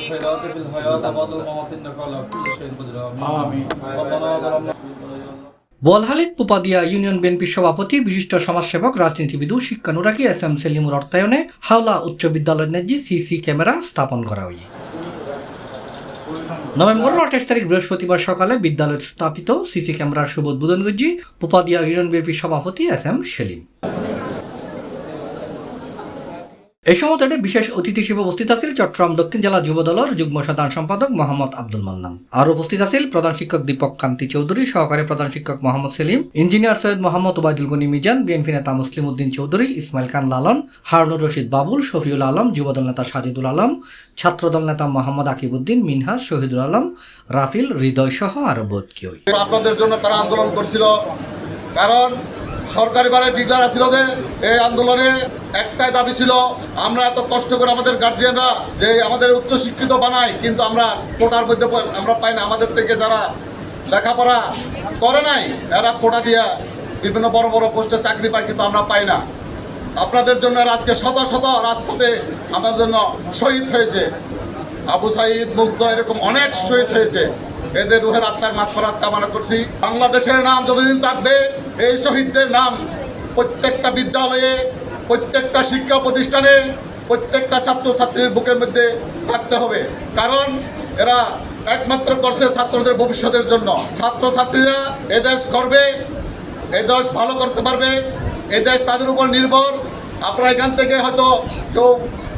الخيرات في الحياة وبعد الممات إنك على كل شيء قدير آمين ربنا ظلمنا বলহালিত Popadia union বিএনপির সভাপতি বিশিষ্ট সমাজসেবক রাজনীতিবিদ ও শিক্ষানুরাগী এস.এম. সেলিমুর অর্থায়নে হাওলা উচ্চ বিদ্যালয়ের ন্যায্যে সিসি ক্যামেরা স্থাপন করা হয়। নভেম্বর 28 তারিখ বৃহস্পতিবার সকালে বিদ্যালয়ে স্থাপিত সিসি ক্যামেরার শুভ উদ্বোধন করছি পোপাদিয়া ইউনিয়ন বিএনপির সভাপতি এস.এম. সেলিম। এই সময় বিশেষ অতিথি হিসেবে উপস্থিত আছেন চট্টগ্রাম দক্ষিণ জেলা যুব দলের যুগ্ম সাধারণ সম্পাদক মোহাম্মদ আব্দুল মান্নান। আর উপস্থিত আছেন প্রধান শিক্ষক দীপক কান্তি চৌধুরী, সহকারী প্রধান শিক্ষক মোহাম্মদ সেলিম, ইঞ্জিনিয়ার সৈয়দ মোহাম্মদ ওবায়দুল গনি মিজান, বিএনপি নেতা মুসলিম উদ্দিন চৌধুরী, ইসমাইল খান লালন, হারুনুর রশিদ বাবুল, শফিউল আলম, যুবদল নেতা সাজিদুল আলম, ছাত্রদল নেতা মোহাম্মদ আকিবউদ্দিন, মিনহাজ, শহীদুল আলম, রাফিল, হৃদয় সহ আরো বহুত কেউ। আপনাদের জন্য তারা আন্দোলন করছিল, কারণ সরকারি বারে ডিক্লার ছিল যে এই আন্দোলনে একটাই দাবি ছিল, আমরা এত কষ্ট করে আমাদের গার্জিয়ানরা যে আমাদের উচ্চশিক্ষিত বানায়, কিন্তু আমরা কোটার মধ্যে আমরা পাই না। আমাদের থেকে যারা লেখাপড়া করে নাই এরা কোটা দিয়া বিভিন্ন বড় বড় পোস্টে চাকরি পায়, কিন্তু আমরা পাই না। আপনাদের জন্য আজকে শত শত রাজপথে আমাদের জন্য শহীদ হয়েছে, আবু সাইদ, মুগ্ধ, এরকম অনেক শহীদ হয়েছে। এদের রুহের আত্মার মাগফিরাত কামনা করছি। বাংলাদেশের নাম যতদিন থাকবে এই শহীদদের নাম প্রত্যেকটা বিদ্যালয়ে, প্রত্যেকটা শিক্ষা প্রতিষ্ঠানে, প্রত্যেকটা ছাত্রছাত্রীর বুকের মধ্যে থাকতে হবে, কারণ এরা একমাত্র করছে ছাত্রদের ভবিষ্যতের জন্য। ছাত্রছাত্রীরা এদেশ করবে, এদেশ ভালো করতে পারবে, এদেশ তাদের উপর নির্ভর। আপনারা এখান থেকে হয়তো কেউ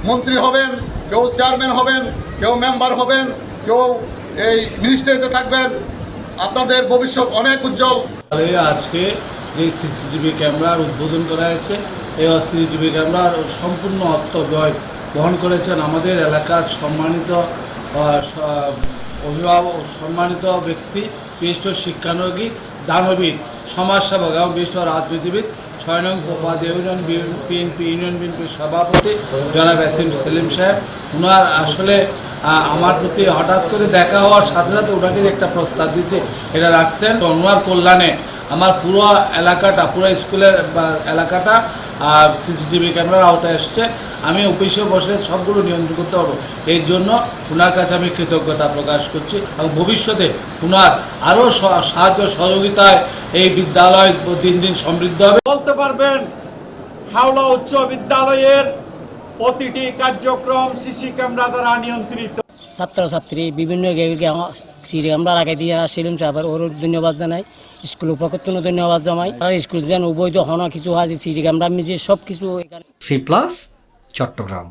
মন্ত্রী হবেন, কেউ চেয়ারম্যান হবেন, কেউ মেম্বার হবেন, কেউ এই মিনিস্ট্রিতে থাকবেন, আপনাদের ভবিষ্যৎ অনেক উজ্জ্বল। আজকে যে সিসিটিভি ক্যামেরার উদ্বোধন করা হয়েছে, এই সিসিটিভি ক্যামেরার সম্পূর্ণ অর্থ ব্যয় বহন করেছেন আমাদের এলাকার সম্মানিত অভিভাবক, সম্মানিত ব্যক্তি, বিশিষ্ট শিক্ষানুরাগী, দানবীর, সমাজসেবক এবং বিশিষ্ট রাজনীতিবিদ, 6 নং পোপাদিয়া ইউনিয়ন বিএনপির সভাপতি জনাব এস.এম. সেলিম সাহেব। ওনার আসলে আমার প্রতি হঠাৎ করে দেখা হওয়ার সাথে সাথে ওনাকে একটা প্রস্তাব দিয়েছে, এটা রাখছেন। ওনার কল্যাণে আমার পুরো এলাকাটা, পুরো স্কুলের এলাকাটা সিসিটিভি ক্যামেরার আওতায় এসছে। আমি অফিসে বসে সবগুলো নিয়ন্ত্রণ করতে পারবো, এই জন্য ওনার কাছে আমি কৃতজ্ঞতা প্রকাশ করছি। এবং ভবিষ্যতে ওনার আরও সাহায্য সহযোগিতায় এই বিদ্যালয় দিন দিন সমৃদ্ধ হবে। বলতে পারবেন হাওলা উচ্চ বিদ্যালয়ের প্রতিটি কার্যক্রম সিসি ক্যামেরা দ্বারা নিয়ন্ত্রিত। ছাত্রছাত্রী বিভিন্ন সিসি ক্যামেরা লাগাই দিয়ে সেলিম সাহেবের ওর ধন্যবাদ জানাই, স্কুলের পক্ষ থেকে ধন্যবাদ জানাই। আর স্কুল যেন অবৈধ হওয়া কিছু হয় সিসি ক্যামেরা মিজে সব কিছু এখানে। C plus Chittagong.